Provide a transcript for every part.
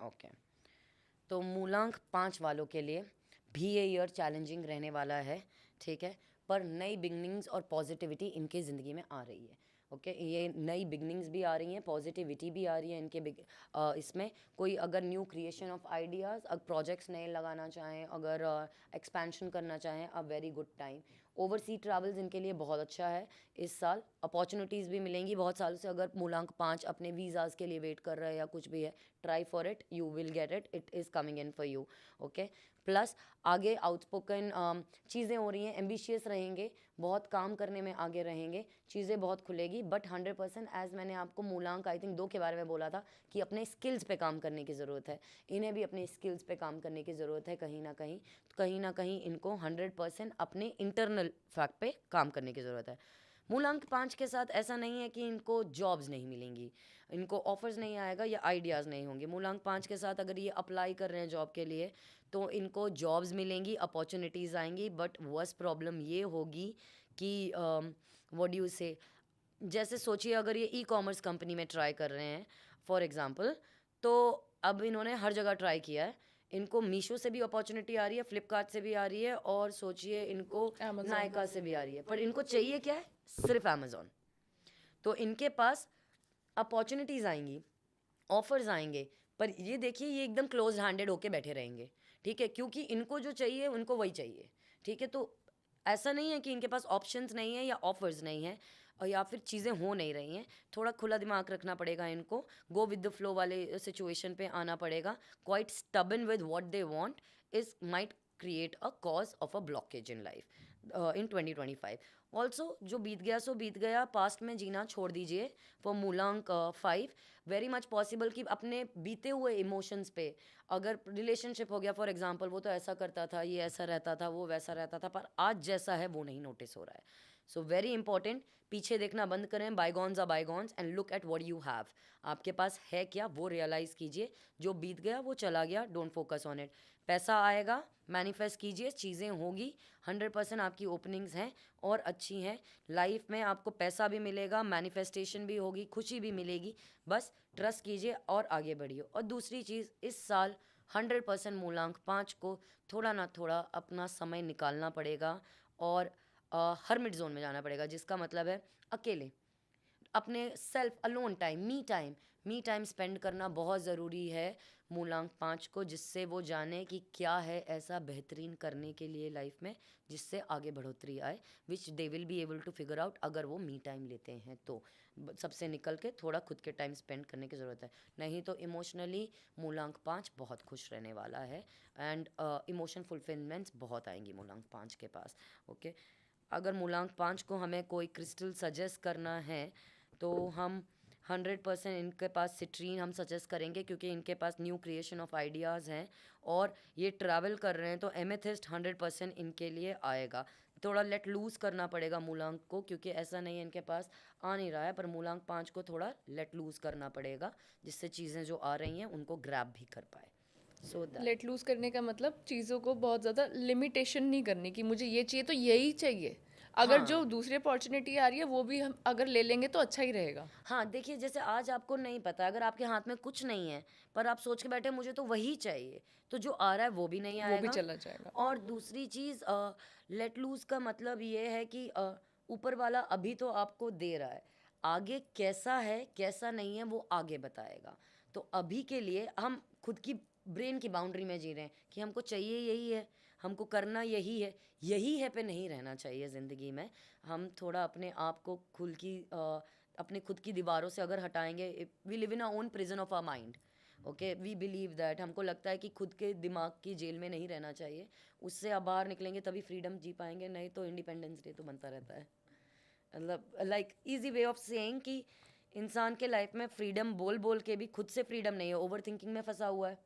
Okay, तो मूलांक 5 वालों के लिए भी ये ईयर चैलेंजिंग रहने वाला है, ठीक है, पर नई बिगनिंग्स और पॉजिटिविटी इनके ज़िंदगी में आ रही है। ओके, ये नई बिगनिंग्स भी आ रही हैं, पॉजिटिविटी भी आ रही है इनके इसमें कोई अगर न्यू क्रिएशन ऑफ आइडियाज़, अगर प्रोजेक्ट्स नए लगाना चाहें, अगर एक्सपेंशन करना चाहें, a very good time. Oversee travels इनके लिए बहुत अच्छा है इस साल, अपॉर्चुनिटीज़ भी मिलेंगी बहुत सालों से। अगर मूलांक 5 अपने वीज़ाज़ के लिए वेट कर रहे हैं या कुछ भी है, try for it, you will get it, it is coming in for you. Okay, plus आगे आउटस्पोकन चीज़ें हो रही हैं, एम्बिशियस रहेंगे, बहुत काम करने में आगे रहेंगे, चीज़ें बहुत खुलेगी, बट 100% एज़ मैंने आपको मूलांक आई थिंक 2 के बारे में बोला था कि अपने स्किल्स पे काम करने की ज़रूरत है, इन्हें भी अपने स्किल्स पे काम करने की ज़रूरत है। कहीं ना कहीं इनको 100% अपने इंटरनल फैक्ट पे काम करने की ज़रूरत है। मूलांक 5 के साथ ऐसा नहीं है कि इनको जॉब्स नहीं मिलेंगी, इनको ऑफर्स नहीं आएगा या आइडियाज़ नहीं होंगे। मूलांक 5 के साथ अगर ये अप्लाई कर रहे हैं जॉब के लिए तो इनको जॉब्स मिलेंगी, अपॉर्चुनिटीज़ आएंगी, बट वर्स्ट प्रॉब्लम ये होगी कि व्हाट डू यू से, जैसे सोचिए अगर ये ई कॉमर्स कंपनी में ट्राई कर रहे हैं फॉर एग्जांपल, तो अब इन्होंने हर जगह ट्राई किया है, इनको मीशो से भी अपॉर्चुनिटी आ रही है, फ्लिपकार्ट से भी आ रही है, और सोचिए इनको Amazon. नायका से भी आ रही है, पर इनको चाहिए क्या है, सिर्फ अमेज़ॉन। तो इनके पास अपॉर्चुनिटीज़ आएंगी, ऑफर्स आएंगे, पर ये देखिए ये एकदम क्लोज हैंडेड होके बैठे रहेंगे, ठीक है, क्योंकि इनको जो चाहिए उनको वही चाहिए, ठीक है। तो ऐसा नहीं है कि इनके पास ऑप्शंस नहीं है या ऑफर्स नहीं है, और या फिर चीज़ें हो नहीं रही हैं, थोड़ा खुला दिमाग रखना पड़ेगा इनको, गो विद द फ्लो वाले सिचुएशन पे आना पड़ेगा। Quite stubborn with what they want is might create a cause of a blockage in life in 2025। Also जो बीत गया सो बीत गया, पास्ट में जीना छोड़ दीजिए फॉर मूलांक 5। वेरी मच पॉसिबल कि अपने बीते हुए इमोशंस पे, अगर रिलेशनशिप हो गया फॉर एग्जांपल, वो तो ऐसा करता था, ये ऐसा रहता था, वो वैसा रहता था, पर आज जैसा है वो नहीं नोटिस हो रहा है। सो वेरी इंपॉर्टेंट, पीछे देखना बंद करें, bygones are bygones and look at what you have. आपके पास है क्या वो रियलाइज़ कीजिए, जो बीत गया वो चला गया, डोंट फोकस ऑन इट। पैसा आएगा, मैनिफेस्ट कीजिए, चीज़ें होगी, 100% आपकी ओपनिंग्स हैं और अच्छी हैं। लाइफ में आपको पैसा भी मिलेगा, मैनिफेस्टेशन भी होगी, खुशी भी मिलेगी, बस ट्रस्ट कीजिए और आगे बढ़िए। और दूसरी चीज़, इस साल 100% मूलांक 5 को थोड़ा ना थोड़ा अपना समय निकालना पड़ेगा और हर्मिट जोन में जाना पड़ेगा, जिसका मतलब है अकेले अपने self alone time, me time spend करना बहुत ज़रूरी है मूलांक 5 को, जिससे वो जाने कि क्या है ऐसा बेहतरीन करने के लिए लाइफ में जिससे आगे बढ़ोतरी आए, which they will be able to figure out अगर वो मी टाइम लेते हैं तो। सबसे निकल के थोड़ा खुद के टाइम स्पेंड करने की ज़रूरत है, नहीं तो इमोशनली मूलांक 5 बहुत खुश रहने वाला है, एंड इमोशन फुलफिलमेंट्स बहुत आएंगी मूलांक 5 के पास। ओके, अगर मूलांक 5 को हमें कोई क्रिस्टल सजेस्ट करना है तो हम 100% इनके पास सिट्रीन हम सजेस्ट करेंगे, क्योंकि इनके पास न्यू क्रिएशन ऑफ आइडियाज़ हैं और ये ट्रैवल कर रहे हैं, तो एमेथिस्ट 100% इनके लिए आएगा। थोड़ा लेट लूज़ करना पड़ेगा मूलांक को, क्योंकि ऐसा नहीं है इनके पास आ नहीं रहा है, पर मूलांक 5 को थोड़ा लेट लूज़ करना पड़ेगा, जिससे चीज़ें जो आ रही हैं उनको ग्रैब भी कर पाए। So that. लेट लूज करने का मतलब चीज़ों को बहुत ज़्यादा लिमिटेशन नहीं करने की, मुझे ये चाहिए तो यही चाहिए, अगर जो हाँ दूसरी अपॉर्चुनिटी आ रही है वो भी हम अगर ले लेंगे तो अच्छा ही रहेगा। हाँ, देखिए जैसे आज आपको नहीं पता, अगर आपके हाथ में कुछ नहीं है पर आप सोच के बैठे मुझे तो वही चाहिए, तो जो आ रहा है वो भी नहीं वो भी आएगा। चला जाएगा। और दूसरी चीज़, लेट लूज का मतलब ये है कि ऊपर वाला अभी तो आपको दे रहा है, आगे कैसा है कैसा नहीं है वो आगे बताएगा। तो अभी के लिए हम खुद की ब्रेन की बाउंड्री में जी रहे हैं कि हमको चाहिए यही है, हमको करना यही है पे नहीं रहना चाहिए ज़िंदगी में। हम थोड़ा अपने आप को अपने खुद की दीवारों से अगर हटाएंगे, we live in our own prison of our mind. Okay, we believe that, हमको लगता है कि खुद के दिमाग की जेल में नहीं रहना चाहिए, उससे आप बाहर निकलेंगे तभी फ्रीडम जी पाएंगे, नहीं तो इंडिपेंडेंस डे तो बनता रहता है। मतलब like easy way of saying कि इंसान के लाइफ में फ्रीडम बोल बोल के भी खुद से फ्रीडम नहीं है, ओवर थिंकिंग में फंसा हुआ है,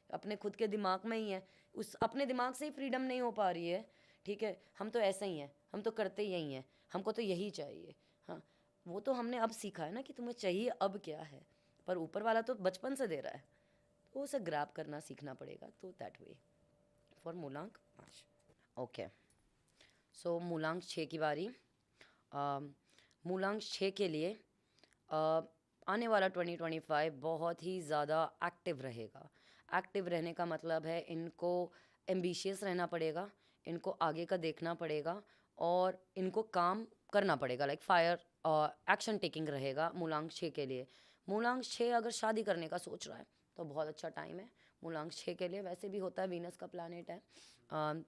अपने खुद के दिमाग में ही है, उस अपने दिमाग से ही फ्रीडम नहीं हो पा रही है। ठीक है, हम तो ऐसे ही हैं, हम तो करते यही हैं, हमको तो यही चाहिए। हाँ, वो तो हमने अब सीखा है ना कि तुम्हें चाहिए अब क्या है, पर ऊपर वाला तो बचपन से दे रहा है, तो उसे ग्रैब करना सीखना पड़ेगा। तो दैट वे फॉर मूलांक 5। ओके, सो मूलांक 6 की बारी। मूलांक 6 के लिए आने वाला 2025 बहुत ही ज़्यादा एक्टिव रहेगा। एक्टिव रहने का मतलब है इनको एम्बिशियस रहना पड़ेगा, इनको आगे का देखना पड़ेगा और इनको काम करना पड़ेगा, लाइक फायर एक्शन टेकिंग रहेगा मूलांक 6 के लिए। मूलांक 6 अगर शादी करने का सोच रहा है तो बहुत अच्छा टाइम है मूलांक 6 के लिए। वैसे भी होता है, वीनस का प्लानेट है,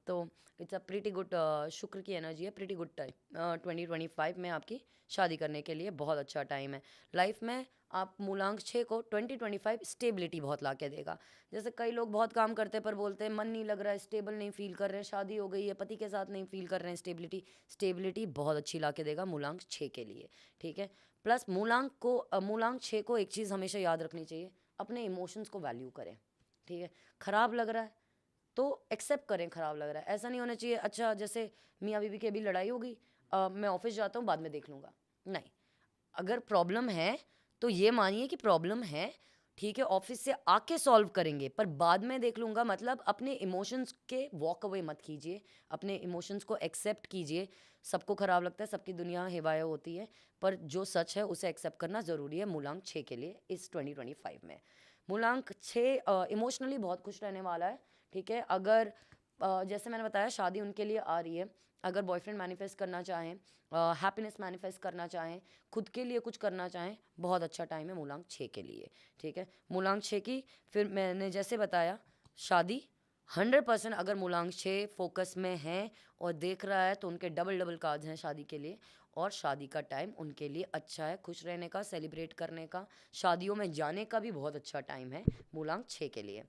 तो इट्स अ प्रीटी गुड, शुक्र की एनर्जी है, प्रीटी गुड टाइम। 2025 में आपकी शादी करने के लिए बहुत अच्छा टाइम है। लाइफ में आप मूलांक 6 को 2025 स्टेबिलिटी बहुत ला के देगा। जैसे कई लोग बहुत काम करते पर बोलते हैं मन नहीं लग रहा है, स्टेबल नहीं फील कर रहे हैं, शादी हो गई है पति के साथ नहीं फील कर रहे हैं स्टेबिलिटी, स्टेबिलिटी बहुत अच्छी ला के देगा मूलांक 6 के लिए, ठीक है। प्लस मूलांक 6 को एक चीज़ हमेशा याद रखनी चाहिए, अपने इमोशंस को वैल्यू करें, ठीक है। खराब लग रहा है तो एक्सेप्ट करें, खराब लग रहा है, ऐसा नहीं होना चाहिए अच्छा जैसे मियाँ बीवी की अभी लड़ाई हो गई, मैं ऑफिस जाता हूँ बाद में देख लूँगा, नहीं। अगर प्रॉब्लम है तो ये मानिए कि प्रॉब्लम है, ठीक है, ऑफिस से आके सॉल्व करेंगे, पर बाद में देख लूँगा मतलब अपने इमोशंस के वॉक अवे मत कीजिए, अपने इमोशंस को एक्सेप्ट कीजिए। सबको ख़राब लगता है, सबकी दुनिया हेवाया होती है, पर जो सच है उसे एक्सेप्ट करना ज़रूरी है मूलांक 6 के लिए इस 2025 में। मूलांक 6 इमोशनली बहुत खुश रहने वाला है, ठीक है। अगर जैसे मैंने बताया शादी उनके लिए आ रही है, अगर बॉयफ्रेंड मैनिफेस्ट करना चाहें, हैप्पीनेस मैनिफेस्ट करना चाहें, खुद के लिए कुछ करना चाहें, बहुत अच्छा टाइम है मूलांक 6 के लिए, ठीक है। मूलांक 6 की फिर मैंने जैसे बताया शादी 100%, अगर मूलांक 6 फोकस में है और देख रहा है तो उनके डबल डबल कार्ड्स हैं शादी के लिए, और शादी का टाइम उनके लिए अच्छा है, खुश रहने का, सेलिब्रेट करने का, शादियों में जाने का भी बहुत अच्छा टाइम है मूलांक 6 के लिए।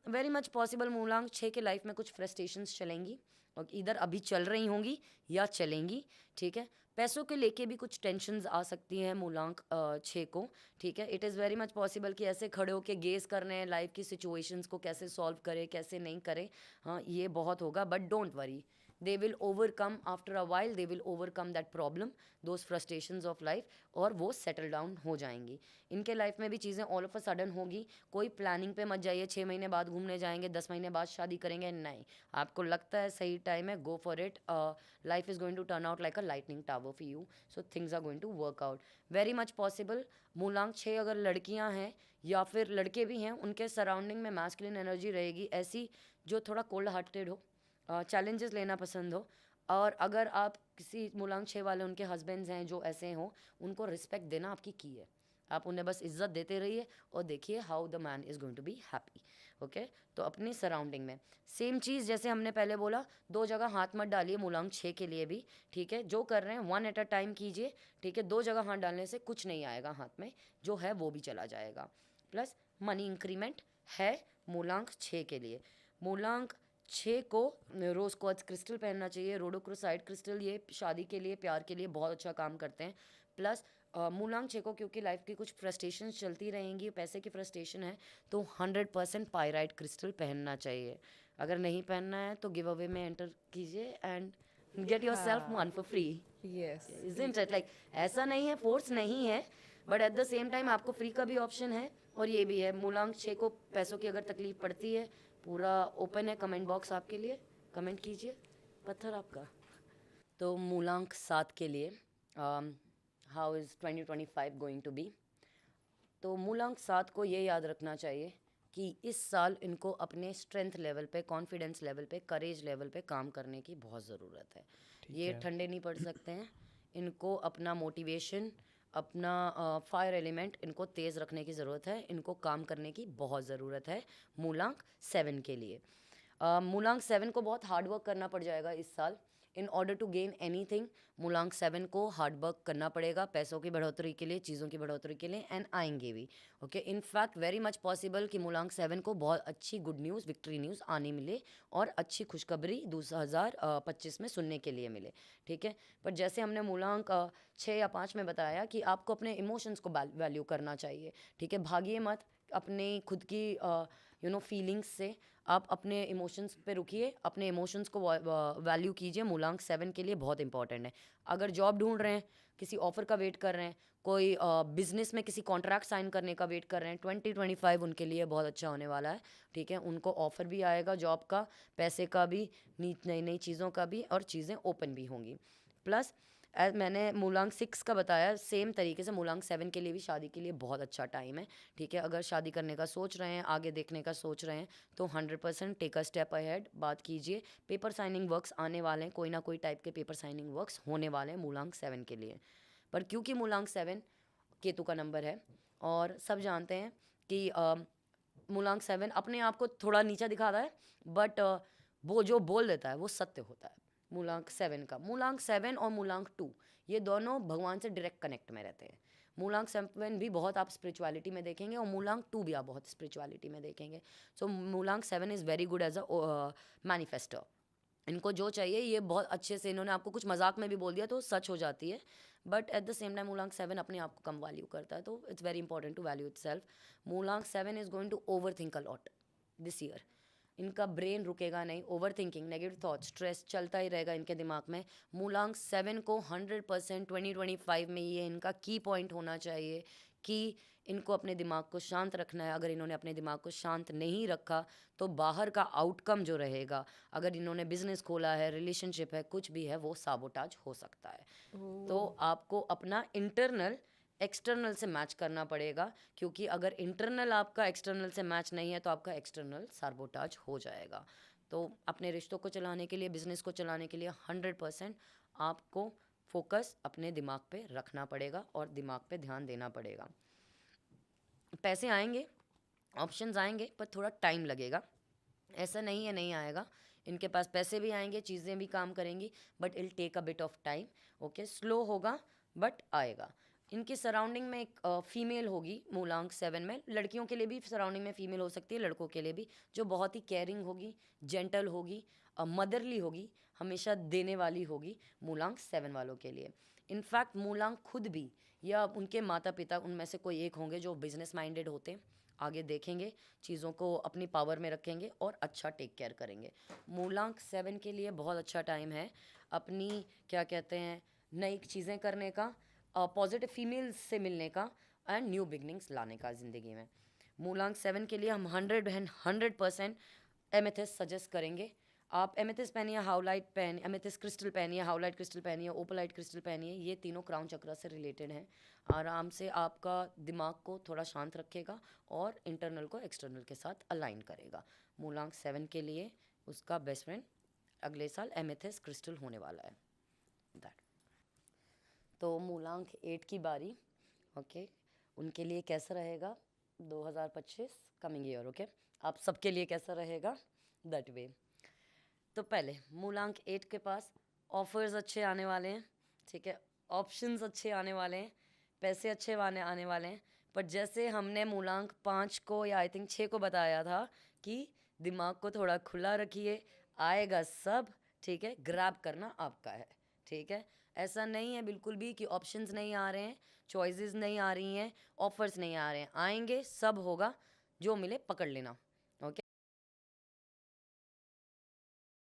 वेरी मच पॉसिबल मूलांक 6 के लाइफ में कुछ फ्रस्ट्रेशंस चलेंगी और इधर अभी चल रही होंगी या चलेंगी, ठीक है। पैसों के लेके भी कुछ टेंशन्स आ सकती हैं मूलांक 6 को, ठीक है। It is very much possible कि ऐसे खड़े होके गेस कर रहे हैं लाइफ की सिचुएशंस को, कैसे सॉल्व करें कैसे नहीं करें, हाँ ये बहुत होगा, but don't worry, they will overcome after a while, they will overcome that problem, those frustrations of life, और वो सेटल डाउन हो जाएंगी। इनके लाइफ में भी चीज़ें ऑल ऑफ अ सडन होगी, कोई प्लानिंग पे मत जाइए 6 महीने बाद घूमने जाएंगे 10 महीने बाद शादी करेंगे, नहीं। आपको लगता है सही टाइम है, go for it, life is going to turn out like a lightning tower for you, so things are going to work out very much possible. मूलांक 6 अगर लड़कियां हैं या फिर लड़के भी हैं, उनके सराउंडिंग में मैस्कुलिन एनर्जी रहेगी ऐसी जो थोड़ा कोल्ड हार्टेड हो, चैलेंजेस लेना पसंद हो, और अगर आप किसी मूलांक 6 वाले उनके हस्बैंड्स हैं जो ऐसे हों, उनको रिस्पेक्ट देना आपकी की है, आप उन्हें बस इज्जत देते रहिए और देखिए how the man is going to be happy, okay. तो अपनी सराउंडिंग में सेम चीज़ जैसे हमने पहले बोला, दो जगह हाथ मत डालिए मूलांक 6 के लिए भी, ठीक है। जो कर रहे हैं वन एट अ टाइम कीजिए, ठीक है। दो जगह हाथ डालने से कुछ नहीं आएगा हाथ में, जो है वो भी चला जाएगा। प्लस मनी इंक्रीमेंट है मूलांक 6 के लिए। मूलांक 6 को रोज़ क्वार्ट्ज क्रिस्टल पहनना चाहिए, रोडोक्रोसाइड क्रिस्टल, ये शादी के लिए प्यार के लिए बहुत अच्छा काम करते हैं। प्लस मूलांक 6 को क्योंकि लाइफ की कुछ फ्रस्ट्रेशन चलती रहेंगी, पैसे की फ्रस्ट्रेशन है, तो 100% पायराइट क्रिस्टल पहनना चाहिए। अगर नहीं पहनना है तो गिव अवे में एंटर कीजिए एंड गेट योर सेल्फ हाँ, one for free, yes, isn't it, like ऐसा नहीं है, फोर्स नहीं है, but at the same time आपको फ्री का भी ऑप्शन है और ये भी है। मूलांक 6 को पैसों की अगर तकलीफ पड़ती है, पूरा ओपन है कमेंट बॉक्स आपके लिए, कमेंट कीजिए, पत्थर आपका। तो मूलांक 7 के लिए how is 2025 going to be. तो मूलांक 7 को ये याद रखना चाहिए कि इस साल इनको अपने स्ट्रेंथ लेवल पे, कॉन्फिडेंस लेवल पे, करेज लेवल पे काम करने की बहुत ज़रूरत है। ये ठंडे नहीं पड़ सकते हैं, इनको अपना मोटिवेशन, अपना फायर एलिमेंट इनको तेज़ रखने की ज़रूरत है, इनको काम करने की बहुत ज़रूरत है मूलांक 7 के लिए। मूलांक 7 को बहुत हार्ड वर्क करना पड़ जाएगा इस साल, in order to gain anything. मूलांक 7 को हार्ड वर्क करना पड़ेगा पैसों की बढ़ोतरी के लिए, चीज़ों की बढ़ोतरी के लिए, एंड आएंगे भी, okay. In fact very much possible कि मूलांक 7 को बहुत अच्छी गुड न्यूज़, विक्ट्री न्यूज़ आने मिले और अच्छी खुशखबरी 2025 में सुनने के लिए मिले, ठीक है। पर जैसे हमने मूलांक 6 या 5 में बताया कि आपको अपने इमोशंस को वैल्यू करना चाहिए, ठीक है। भागिए मत अपने खुद की फीलिंग्स से, आप अपने इमोशंस पे रुकिए, अपने इमोशंस को वैल्यू कीजिए, मूलांक 7 के लिए बहुत इंपॉर्टेंट है। अगर जॉब ढूंढ रहे हैं, किसी ऑफर का वेट कर रहे हैं, कोई बिजनेस में किसी कॉन्ट्रैक्ट साइन करने का वेट कर रहे हैं, 2025 उनके लिए बहुत अच्छा होने वाला है, ठीक है। उनको ऑफर भी आएगा जॉब का, पैसे का भी, नई नई चीज़ों का भी, और चीज़ें ओपन भी होंगी। प्लस मैंने मूलांक 6 का बताया, सेम तरीके से मूलांक 7 के लिए भी शादी के लिए बहुत अच्छा टाइम है, ठीक है। अगर शादी करने का सोच रहे हैं, आगे देखने का सोच रहे हैं, तो 100% टेक अ स्टेप अहेड, बात कीजिए। पेपर साइनिंग वर्क्स आने वाले हैं, कोई ना कोई टाइप के पेपर साइनिंग वर्क्स होने वाले हैं मूलांक 7 के लिए। पर क्योंकि मूलांक 7 केतु का नंबर है, और सब जानते हैं कि मूलांक 7 अपने आप को थोड़ा नीचा दिखाता है, बट वो जो बोल देता है वो सत्य होता है। मूलांक 7 का, मूलांक 7 और मूलांक 2 ये दोनों भगवान से डायरेक्ट कनेक्ट में रहते हैं। मूलांक 7 भी बहुत आप स्पिरिचुअलिटी में देखेंगे, और मूलांक 2 भी आप बहुत स्पिरिचुअलिटी में देखेंगे। सो मूलांक 7 is very good as a manifester. इनको जो चाहिए ये बहुत अच्छे से, इन्होंने आपको कुछ मजाक में भी बोल दिया तो सच हो जाती है, but at the same time मूलांक 7 अपने आप को कम वैल्यू करता है, तो it's very important to value itself. मूलांक 7 is going to over think a lot this year. इनका ब्रेन रुकेगा नहीं, over thinking, negative thought, stress चलता ही रहेगा इनके दिमाग में। मूलांक 7 को 100% 2025 में ये इनका की पॉइंट होना चाहिए कि इनको अपने दिमाग को शांत रखना है। अगर इन्होंने अपने दिमाग को शांत नहीं रखा तो बाहर का आउटकम जो रहेगा, अगर इन्होंने बिजनेस खोला है, रिलेशनशिप है, कुछ भी है, वो साबोटाज हो सकता है। तो आपको अपना इंटरनल एक्सटर्नल से मैच करना पड़ेगा, क्योंकि अगर इंटरनल आपका एक्सटर्नल से मैच नहीं है तो आपका एक्सटर्नल साबोटाज हो जाएगा। तो अपने रिश्तों को चलाने के लिए, बिजनेस को चलाने के लिए 100% आपको फोकस अपने दिमाग पे रखना पड़ेगा और दिमाग पे ध्यान देना पड़ेगा। पैसे आएंगे, ऑप्शंस आएंगे, पर थोड़ा टाइम लगेगा। ऐसा नहीं है नहीं आएगा, इनके पास पैसे भी आएंगे, चीज़ें भी काम करेंगी, but it'll take a bit of time. Okay, slow होगा बट आएगा। इनकी सराउंडिंग में एक फीमेल होगी मूलांक 7 में, लड़कियों के लिए भी सराउंडिंग में फीमेल हो सकती है, लड़कों के लिए भी, जो बहुत ही केयरिंग होगी, जेंटल होगी, मदरली होगी, हमेशा देने वाली होगी मूलांक 7 वालों के लिए। इनफैक्ट मूलांक खुद भी या उनके माता पिता उनमें से कोई एक होंगे जो बिजनेस माइंडेड होते हैं, आगे देखेंगे, चीज़ों को अपनी पावर में रखेंगे और अच्छा टेक केयर करेंगे। मूलांक 7 के लिए बहुत अच्छा टाइम है अपनी, क्या कहते हैं, नई चीज़ें करने का, पॉजिटिव फीमेल्स से मिलने का, एंड न्यू बिगनिंग्स लाने का ज़िंदगी में। मूलांक 7 के लिए हम 100% एमेथिस्ट सजेस्ट करेंगे। आप एमेथिस्ट पहनिए, हाउलाइट पहनिए, एमेथिस्ट क्रिस्टल पहनिए, हाउलाइट क्रिस्टल पहनिए, ओपलाइट क्रिस्टल पहनिए, ये तीनों क्राउन चक्र से रिलेटेड हैं। आराम से आपका दिमाग को थोड़ा शांत रखेगा और इंटरनल को एक्सटर्नल के साथ अलाइन करेगा। मूलांक 7 के लिए उसका बेस्ट फ्रेंड अगले साल एमेथिस्ट क्रिस्टल होने वाला है। दैट। तो मूलांक 8 की बारी। ओके, उनके लिए कैसा रहेगा 2025 कमिंग ईयर? ओके, आप सबके लिए कैसा रहेगा दैट वे। तो पहले मूलांक 8 के पास ऑफर्स अच्छे आने वाले हैं, ठीक है, ऑप्शंस अच्छे आने वाले हैं, पैसे अच्छे आने वाले हैं। पर जैसे हमने मूलांक 5 को या आई थिंक 6 को बताया था कि दिमाग को थोड़ा खुला रखिए, आएगा सब, ठीक है, ग्रैब करना आपका है, ठीक है। ऐसा नहीं है बिल्कुल भी कि ऑप्शंस नहीं आ रहे हैं, चॉइसेस नहीं आ रही हैं, ऑफर्स नहीं आ रहे हैं, आएंगे, सब होगा, जो मिले पकड़ लेना।